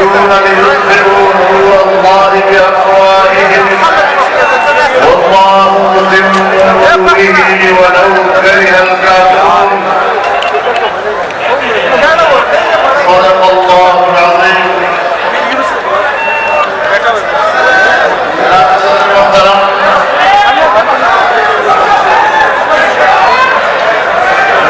يريدون ليطفئوا نور الله بأفواههم والله متم نوره ولو كره الكافرون. صدق الله العظيم.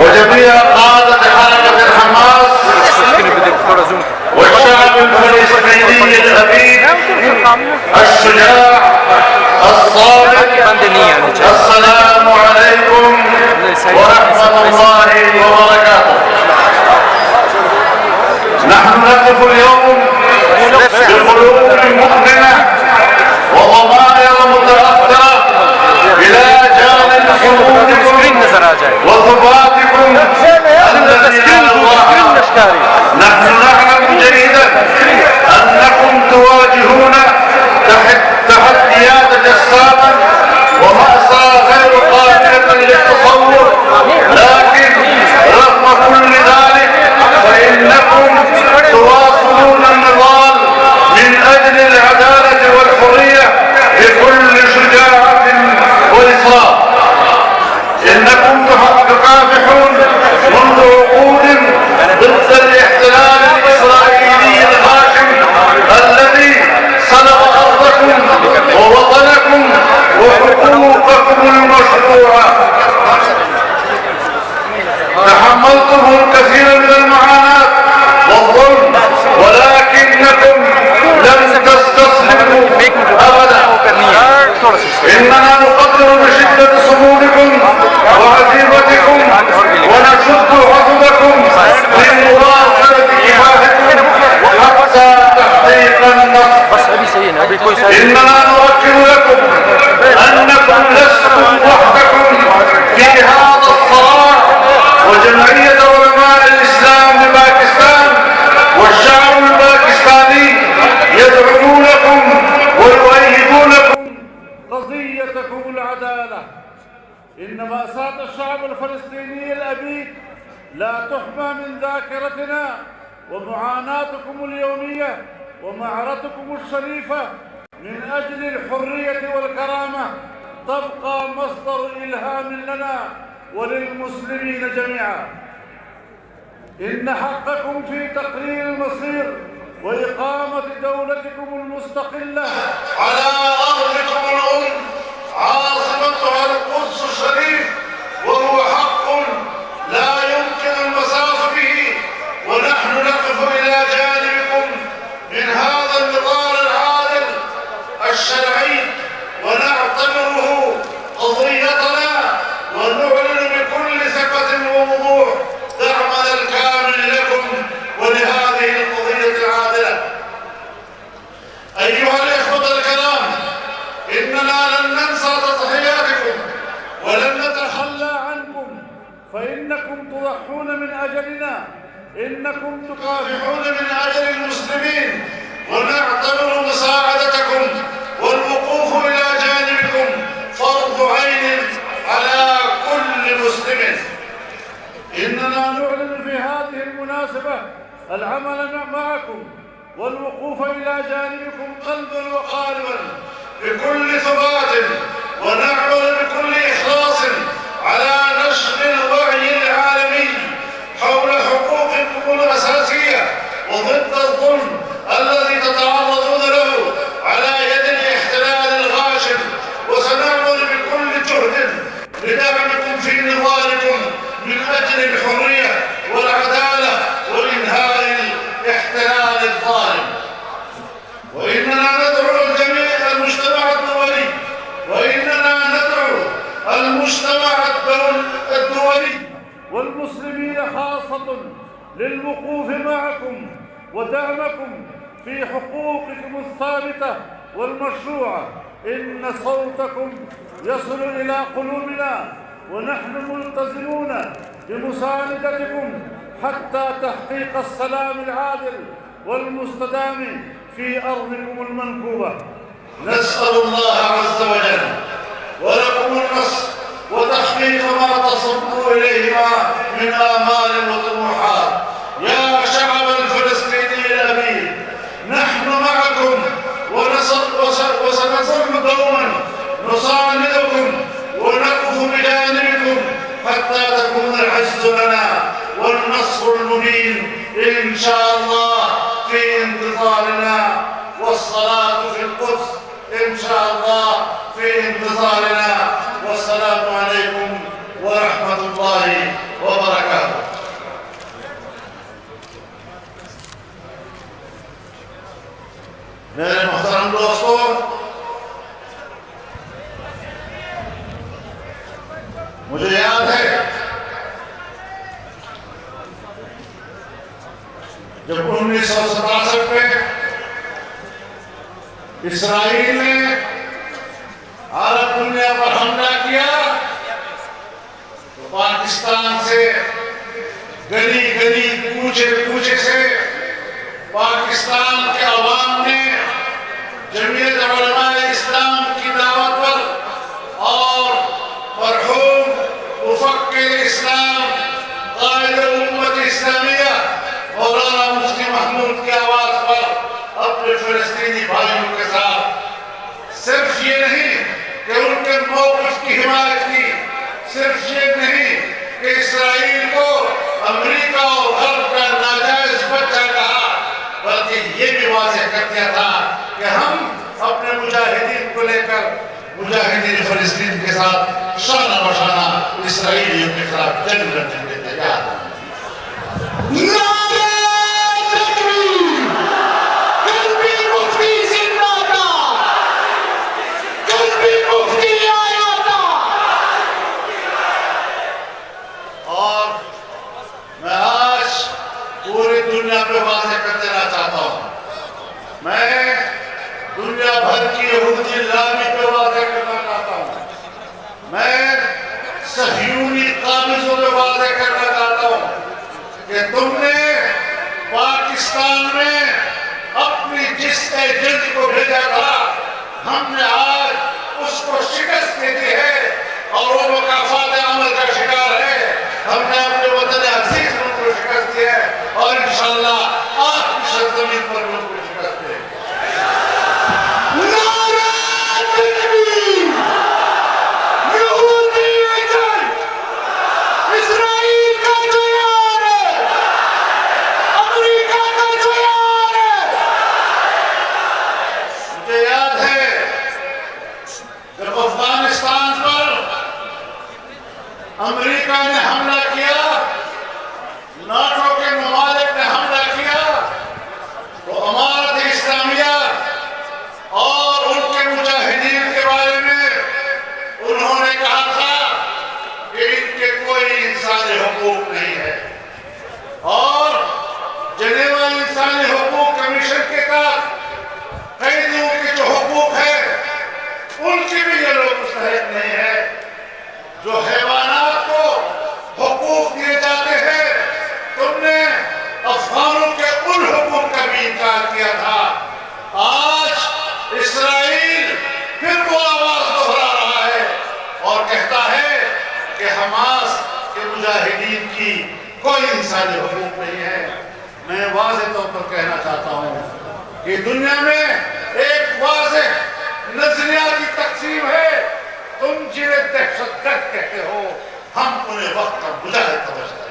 وجميع قادة حركة الحماس والشعب الفلسطيني الأبيد الشجاع الصادق، السلام عليكم ورحمة الله وبركاته. نحن نقف اليوم بالقلوب المؤمنة وضمائر متأثرة إلى جانب صمودكم وثباتكم الذي على الله. نحن نعلم جيدا أنكم تواجهون تحديات جسامة ومأساة غير قابلة للتصور، لكن رغم كل ذلك فإنكم تواصلون النضال من أجل العدالة والحرية بكل شجاعة وإصرار. إنكم تكافحون منذ عقود ضد الاحتلال الإسرائيلي الغاشم الذي سلب أرضكم ووطنكم وحقوقكم المشروعة. تحملتم الكثير من المعاناة والظلم ولكنكم لم تستسلموا أبدا. إننا نقدر بشدة صمودكم وعزيمتكم ونشد عضدكم لمواصلة كفاحكم حتى تحقيق النصر. إننا نؤكد لكم أنكم لستم وحدكم في هذا الصراع، وجمعية علماء الإسلام بباكستان والشعب الباكستاني يدعمونكم ويؤيدونكم قضيتكم العدالة. إن مأساة الشعب الفلسطيني الأبيد لا تحمى من ذاكرتنا، ومعاناتكم اليومية ومعركتكم الشريفة من أجل الحرية والكرامة تبقى مصدر إلهام لنا وللمسلمين جميعا. إن حقكم في تقرير المصير وإقامة دولتكم المستقلة على أرضكم الأم عاصمتها القدس الشريف، وهو حق لا يمكن المساس به، ونحن نقف إلى جانبكم من هذا النضال العادل الشرعي ونعتبره فإنكم تضحون من أجلنا، إنكم تكافحون من أجل المسلمين، ونعتبر مساعدتكم والوقوف إلى جانبكم فرض عين على كل مسلم. إننا نعلن في هذه المناسبة العمل معكم والوقوف إلى جانبكم قلبا وقالبا بكل ثبات، ونعمل بكل إخلاص على نشر الوعي العالمي حول حقوقكم الأساسية وضد الظلم الذي تتعرضون له على يد الاحتلال الغاشم، وسنعمل بكل جهد لدعمكم في نضالكم من أجل الحرية والعدالة وإنهاء الاحتلال الظالم. وإننا ندعو الجميع المجتمع الدولي والمسلمين خاصة للوقوف معكم ودعمكم في حقوقكم الثابتة والمشروعة. إن صوتكم يصل إلى قلوبنا، ونحن ملتزمون بمساندتكم حتى تحقيق السلام العادل والمستدام في أرضكم المنكوبة. نسأل الله عز وجل ولكم النصر وتحقيق ما تصبوا إليهما من آمال وطموحات. يا شعب الفلسطيني الأبي، نحن معكم وسنظل دوما نساندكم ونقف بجانبكم حتى تكون العز لنا والنصر المبين إن شاء الله في انتظارنا، والصلاة في القدس إن شاء الله في انتظارنا. والسلام عليكم ورحمة الله وبركاته. میرے محترم دوستو، مجھے یاد ہے جب 1967 میں اسرائیل نے عرب دنیا پر حملہ کیا تو پاکستان سے گلی گلی کوچے کوچے سے پاکستان کے عوام نے جمعیت علماء اسلام کی دعوت پر اور مرحوم مفکر اسلام قائد امت اسلامیہ مولانا مفتی محمود کی آواز پر اپنے فلسطینی بھائیوں کے ساتھ صرف یہ نہیں کہ ان کے موقف کی حمایت کی، صرف یہ نہیں کہ اسرائیل کو امریکہ اور غرب کا ناجائز بچہ کہا، بلکہ یہ بھی واضح کر دیا تھا کہ ہم اپنے مجاہدین کو لے کر مجاہدین فلسطین کے ساتھ شانہ بشانہ اسرائیلیوں کے خلاف جنگ لڑنے کے تیار ہیں۔ اور میں آج پوری دنیا پہ واضح کر دینا چاہتا ہوں، میں دنیا بھر کی یہودی لامی پہ واضح کرنا چاہتا ہوں، میں صہیونی قابضوں پہ واضح کرنا چاہتا ہوں کہ تم نے پاکستان میں اپنی جس ایجنٹ کو بھیجا تھا، ہم نے آج اس کو شکست دے دی ہے اور وہ مقافات عمل کا شکار ہے۔ ہم نے اپنے وطن عزیز ان کو شکست دی ہے اور انشاءاللہ آپ کی سرزمین پر ان کو شکست دے۔ امریکہ نے حملہ کیا، ناٹو کے ممالک نے حملہ کیا، تو امارت اسلامیہ اور ان کے مجاہدین کے بارے میں انہوں نے کہا تھا کہ ان کے کوئی انسانی حقوق نہیں ہے، اور جنیوا انسانی حقوق کمیشن کے تحت قیدیوں کے جو حقوق ہے ان کی بھی یہ لوگ مستحق نہیں ہے۔ جو حیوانات کو حقوق حماس کے مجاہدین کی کوئی انسانی حقوق نہیں ہے. میں واضح طور پر کہنا چاہتا ہوں کہ دنیا میں ایک واضح نظریاتی تقسیم ہے. تم جنہیں دہشت گرد کہتے ہو ہم انہیں وقت کا مجاہد سمجھتے ہیں.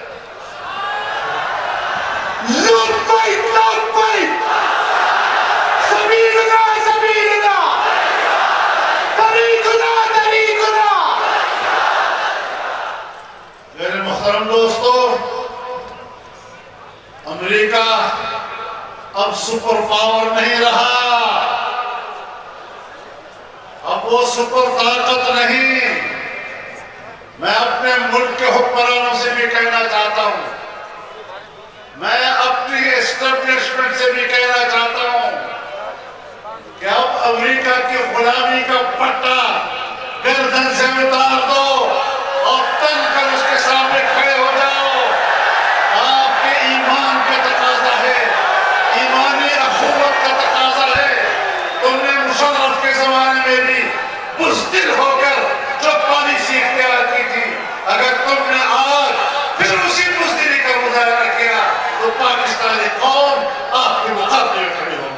میرے محترم دوستو، امریکہ اب سپر پاور نہیں رہا، اب وہ سپر طاقت نہیں. میں اپنے ملک کے حکمرانوں سے بھی کہنا چاہتا ہوں، میں اپنی اسٹیبلشمنٹ سے بھی کہنا چاہتا ہوں کہ اب امریکہ کی غلامی کا پٹا گردن سے اتار دو اور تن کر اس کے سامنے کھڑے ہو جاؤ. آپ کے ایمان کا تقاضا ہے، ایمانی اخوت کا تقاضا ہے. تم نے مشرف کے زمانے میں بھی بزدل ہو کر جو پالیسی اختیار کی تھی، اگر تم نے آج پھر اسی بزدلی کا مظاہرہ کیا تو پاکستانی قوم آپ کے مقابلے میں کھڑی ہوگی.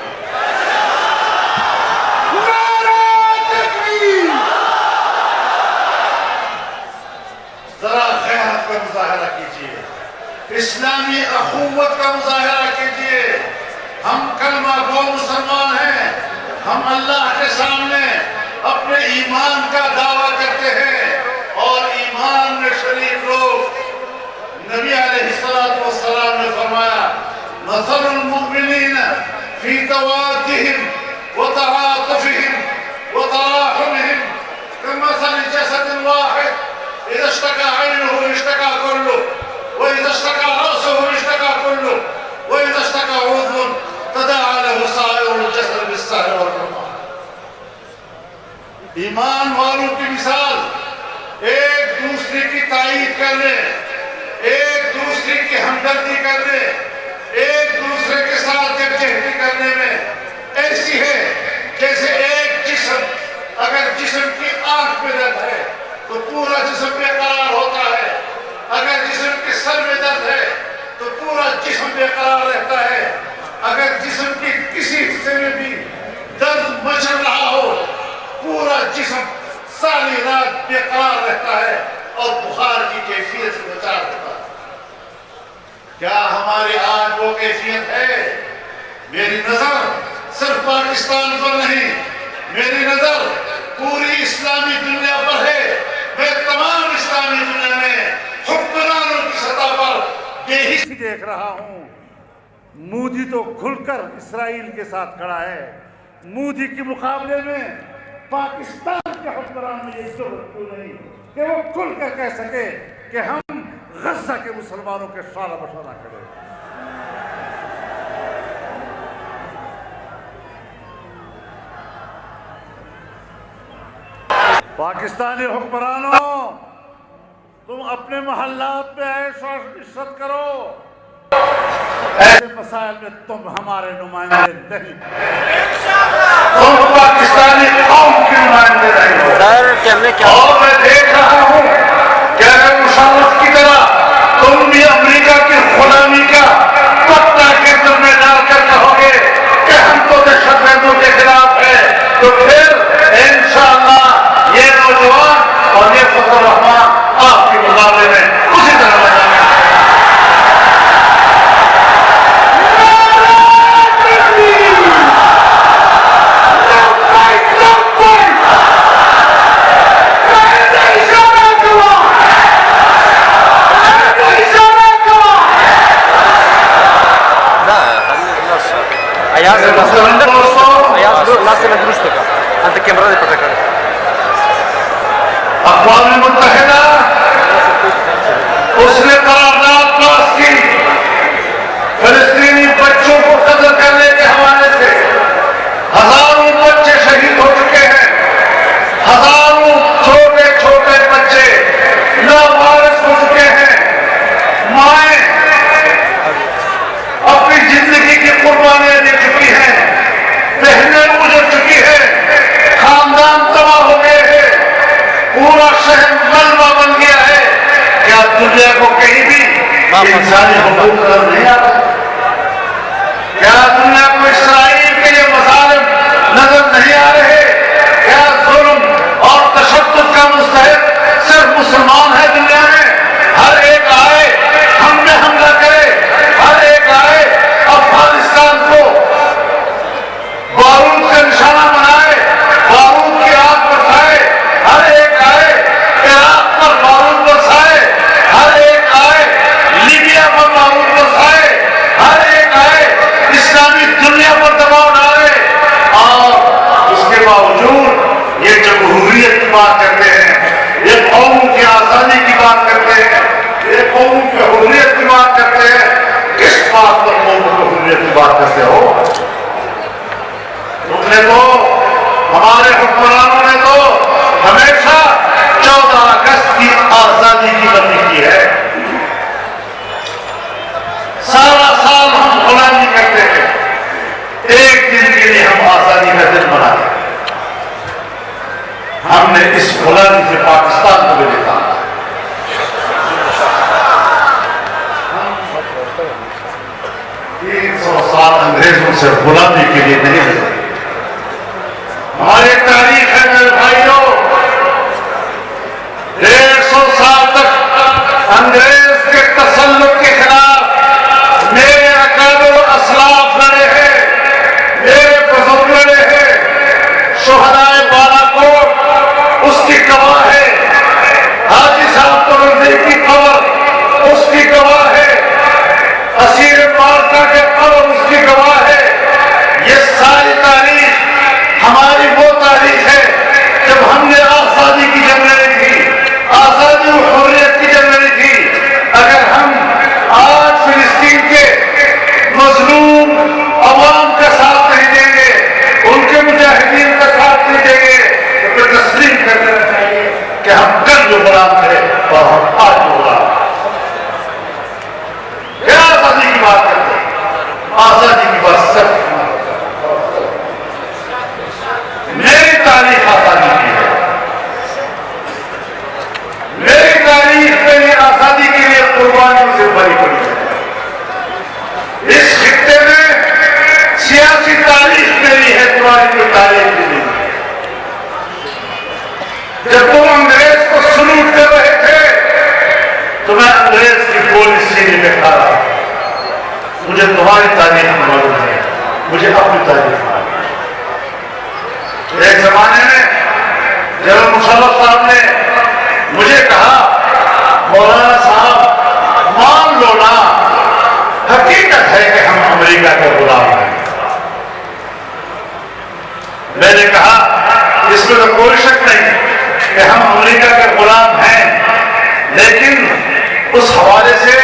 ذرا غیرت کا مظاہرہ کیجئے، اسلامی اخوت کا مظاہرہ کیجئے. ہم کلمہ گو مسلمان ہیں، ہم اللہ کے سامنے اپنے ایمان کا دعویٰ کرتے ہیں اور ایمان میں شریک لوگ. نبی علیہ السلام نے فرمایا مثل المؤمنین فی توادہم وتعاطفہم وتراحمہم کمثل جسد واحد اذا اشتكى عينه اشتكى كله واذا اشتكى رأسه اشتكى كله واذا اشتكى عضو تداعى له سائر الجسد بالسهر والحمى. ایمان والوں کی مثال ایک دوسرے کی تائید کرنے، ایک دوسرے کی ہمدردی کرنے، ایک دوسرے کے ساتھ یکجہتی کرنے میں ایسی ہے جیسے ایک جسم، اگر جسم کی آنکھ میں درد ہے تو پورا جسم بے قرار ہوتا ہے، اگر جسم کے سر میں درد ہے تو پورا جسم بے قرار رہتا ہے، اگر جسم کی کسی حصے میں بھی درد مچل رہا ہو پورا جسم ساری رات بے قرار رہتا ہے اور بخار کی کیفیت سے بچا رہتا ہے. کیا ہماری آج وہ کیفیت ہے؟ میری نظر صرف پاکستان پر نہیں، میری نظر پوری اسلامی دنیا پر ہے. میں تمام اسلامی دنیا میں حکمرانوں کی سطح پر بے حسی دیکھ رہا ہوں. مودی تو کھل کر اسرائیل کے ساتھ کھڑا ہے. مودی کے مقابلے میں پاکستان کے حکمران میں یہ ضرورت کیوں نہیں کہ وہ کھل کر کہہ سکے کہ ہم غزہ کے مسلمانوں کے شانہ بشانہ کھڑے. پاکستانی حکمرانوں، تم اپنے محلات میں عیش و عشرت کرو، ایسے مسائل میں تم ہمارے نمائندے نہیں. تم پاکستانی قوم کی نمائندے نہیں ہو. اور میں دیکھ رہا ہوں کہ اگر مشرف کی طرح تم بھی امریکہ کی غلامی کا پٹا گردن میں ڈال کر کہو گے کہ ہم تو دہشت گردوں کے خلاف ہیں، تو پھر انشاءاللہ یہ نوجوان اور یہ فضل الرحمان آپ کے مقابلے میں اسی طرح لگا. اقوام متحدہ اس نے قرارداد پاس کی فلسطینی بچوں کو قتل کرنے کے حوالے سے. ہزاروں بچے شہید ہو چکے ہیں، ہزاروں چھوٹے چھوٹے بچے لاوارث ہو چکے ہیں. مائیں اپنی زندگی کی قربانیاں دے چکی ہیں، بہنیں اجڑ چکی ہیں، خاندان تباہ ہو گئے ہیں، پورا شہر ملبہ بن گیا ہے. انسانی حقوق نظر نہیں آ رہے؟ کیا دنیا کو اسرائیل کے یہ مظالم نظر نہیں آ رہے؟ کیا ظلم اور تشدد کا مستحق صرف مسلمان ہے دنیا میں؟ ہر ایک آئے ہم پہ حملہ کرے، ہر ایک آئے افغانستان کو بارود کا نشانہ بنائے، بارود کی آگ برسائے، ہر ایک آئے عراق پر بارود برسائے، ہر ایک آئے لیبیا پر بارود برسائے، ہر ایک آئے اسلامی دنیا پر دباؤ ڈالے، اور اس کے باوجود یہ جمہوریت کی بات کرتے ہیں، یہ قوم کی آزادی کی بات کرتے ہیں، یہ قوم کی حریت کی بات کرتے ہیں۔ کس بات پر قوم کی حریت کی بات کرتے ہو؟ تم نے تو، ہمارے حکمرانوں نے تو ہمیشہ 14 اگست کی آزادی کی باتیں کی ہے۔ سارا سال ہم غلامی کرتے ہیں، ایک دن کے لیے ہم آزادی کا دن مناتے ہیں۔ ہم نے اس غلامی سے پاکستان کو بھی دیکھا۔ 300 سال انگریزوں سے غلامی کے لیے نہیں لڑے۔ ہماری تاریخ ہے میرے بھائیوں، 150 سال تک انگریز کے تسلط کے خلاف میرے اکابر و اسلاف لڑے ہیں، میرے بزرگ لڑے ہیں۔ شہدائے بالاکوٹ اس کی گواہ ہے، حاجی صاحب ترنزی کی قبر اس کی گواہ ہے، اسیر مارکا کے قبر اس کی گواہ ہے۔ یہ ساری تاریخ ہماری وہ تاریخ ہے جب ہم نے آزادی کی جنگ لڑی تھی، آزادی و حریت کی جنگ لڑی تھی۔ اگر ہم آج فلسطین کے مظلوم عوام کا ساتھ نہیں دیں گے، ان کے مجاہدین کا ساتھ نہیں دیں گے، تو پھر تسلیم کر دینا چاہیے کہ ہم کل جو غلام تھے اور ہم آج جو غلام ہیں۔ کیا آزادی کی بات کرتے ہیں؟ آزادی کی بات صرف میری تاریخ آزادی کی ہے، میری تاریخ میری آزادی کے لیے قربانیوں سے بھری پڑی ہے۔ اس خطے میں سیاسی تاریخ میری ہے، تمہاری کوئی تاریخ نہیں ہے۔ جب تم انگریز کو سلوٹ کر رہے تھے تو میں انگریز کی گولی سینے میں کھا رہا تھا۔ مجھے تمہاری تاریخ معلوم ہے، مجھے اپنی تاریخ معلوم ہے۔ ایک زمانے میں جنرل مشرف صاحب نے مجھے کہا، مولانا صاحب مان لو نا، حقیقت ہے کہ ہم امریکہ کے غلام ہیں۔ میں نے کہا اس میں تو کوئی شک نہیں کہ ہم امریکہ کے غلام ہیں، لیکن اس حوالے سے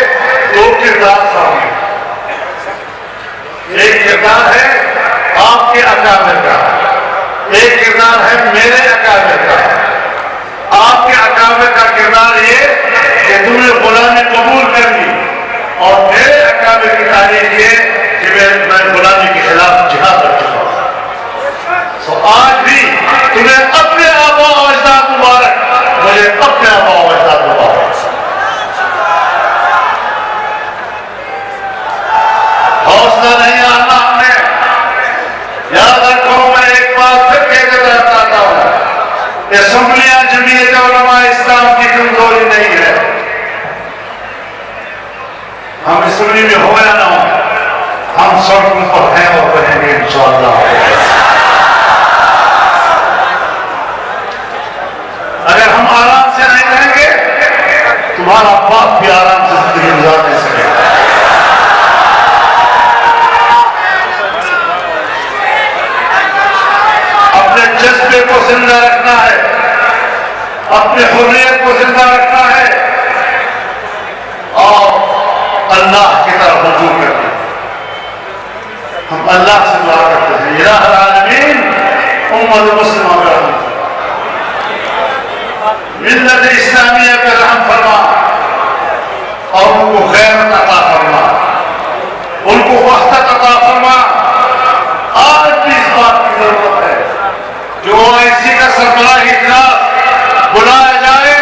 دو کردار سامنے۔ ایک کردار ہے آپ کے اکابر کا، ایک کردار ہے میرے اکابر کا۔ آپ کے اکابر کا کردار یہ کہ تم نے غلامی قبول کر لی، اور میرے اکابر کی تاریخ یہ کہ میں غلامی کے خلاف جہاد کر چکا ہوں۔ آج بھی تمہیں اپنے آبا و اجداد مبارک، مجھے اپنے آبا و اجداد مبارک۔ حوصلہ نہیں آنا ہم نے۔ یاد رکھو، میں ایک بات پھر کہہ کر چاہتا ہوں، اسمبلیاں جمعیت علماء اسلام کی کمزوری نہیں ہے۔ ہم اسمبلی میں ہو یا نہ ہو، ہم سڑکوں پر ہیں اور رہیں گے انشاءاللہ۔ اگر ہم آرام سے نہیں رہیں گے، تمہارا باپ بھی آرام سے زندگی گزار نہیں سکے گا۔ اپنے جذبے کو زندہ رکھنا ہے، اپنے حریت کو زندہ رکھنا ہے، اور اللہ کی طرف رجوع کرنا ہے۔ ہم اللہ سے دعا کرتے ہیں، الہ العالمین امت مسلمہ کا رحم فرما، ملت اسلامیہ کا رحم فرما، اور ان کو غیرت عطا فرما، ان کو وحدت عطا فرما۔ آج بھی اس بات کی ضرورت ہے جو OIC کا سربراہی اجلاس بلایا جائے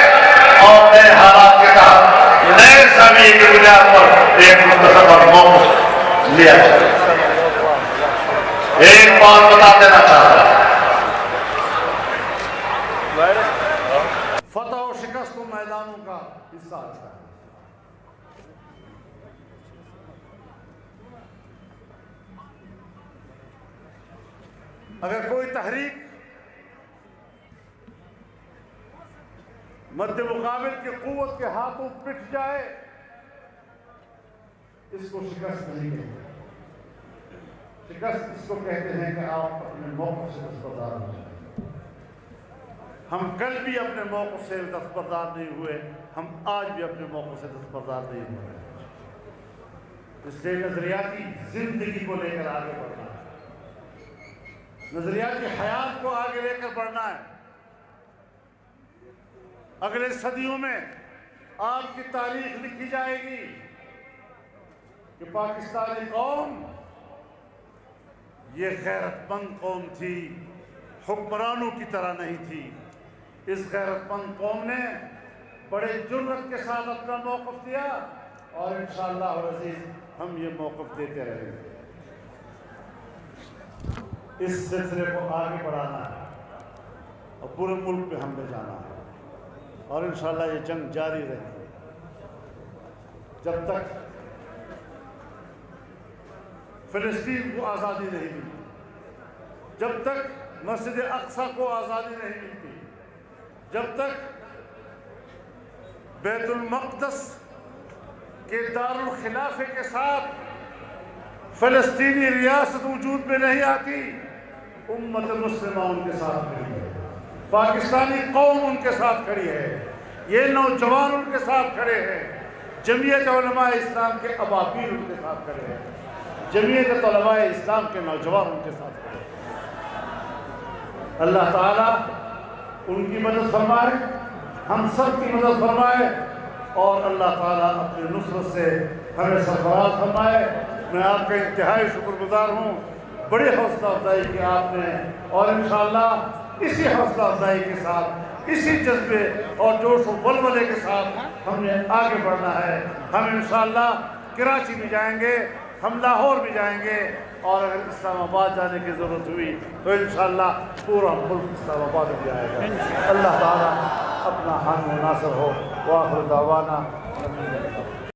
اور نئے حالات کے تحت نئے زمین کی بنیاد پر پر موقف لیا جائے۔ ایک بات بتا دینا چاہتا ہوں، فتح و شکست و میدانوں کا حصہ ہے۔ اگر کوئی تحریک مد مقابل کی قوت کے ہاتھوں پٹ جائے، اس کو شکست نہیں کہتے۔ شکست اس کو کہتے ہیں کہ آپ اپنے موقف سے دستبردار ہو جائیں۔ ہم کل بھی اپنے موقف سے دستبردار نہیں ہوئے، ہم آج بھی اپنے موقف سے دستبردار نہیں ہوئے۔ اس لیے نظریاتی زندگی کو لے کر آگے بڑھنا ہے، نظریاتی حیات کو آگے لے کر بڑھنا ہے۔ اگلے صدیوں میں آپ کی تاریخ لکھی جائے گی کہ پاکستانی قوم یہ غیرت مند قوم تھی، حکمرانوں کی طرح نہیں تھی۔ اس غیرت مند قوم نے بڑے جرأت کے ساتھ اپنا موقف دیا، اور انشاءاللہ العزیز ہم یہ موقف دیتے رہیں گے۔ اس سلسلے کو آگے بڑھانا ہے اور پورے ملک پہ ہم لے جانا ہے، اور انشاءاللہ یہ جنگ جاری رہے گی جب تک فلسطین کو آزادی نہیں ملتی، جب تک مسجد اقصی کو آزادی نہیں ملتی، جب تک بیت المقدس کے دارالخلافے کے ساتھ فلسطینی ریاست وجود میں نہیں آتی، امت مسلمہ ان کے ساتھ کھڑی ہے، پاکستانی قوم ان کے ساتھ کھڑی ہے، یہ نوجوان ان کے ساتھ کھڑے ہیں، جمعیت علماء اسلام کے اباطیل ان کے ساتھ کھڑے ہیں، جمعیت علماء اسلام کے نوجوان ان کے ساتھ کھڑے ہیں۔ اللہ تعالیٰ ان کی مدد فرمائے، ہم سب کی مدد فرمائے، اور اللہ تعالیٰ اپنی نصرت سے ہمیں سرفراز فرمائے۔ میں آپ کا انتہائی شکر گزار ہوں، بڑی حوصلہ افزائی کی آپ نے، اور انشاءاللہ اسی حوصلہ افزائی کے ساتھ، اسی جذبے اور جوش و ولولے کے ساتھ ہم نے آگے بڑھنا ہے۔ ہم انشاءاللہ کراچی بھی جائیں گے، ہم لاہور بھی جائیں گے، اور اگر اسلام آباد جانے کی ضرورت ہوئی تو انشاءاللہ پورا ملک اسلام آباد میں جائے گا۔ اللہ تعالیٰ اپنا حامی و ناصر ہو۔ وآخر دعوانا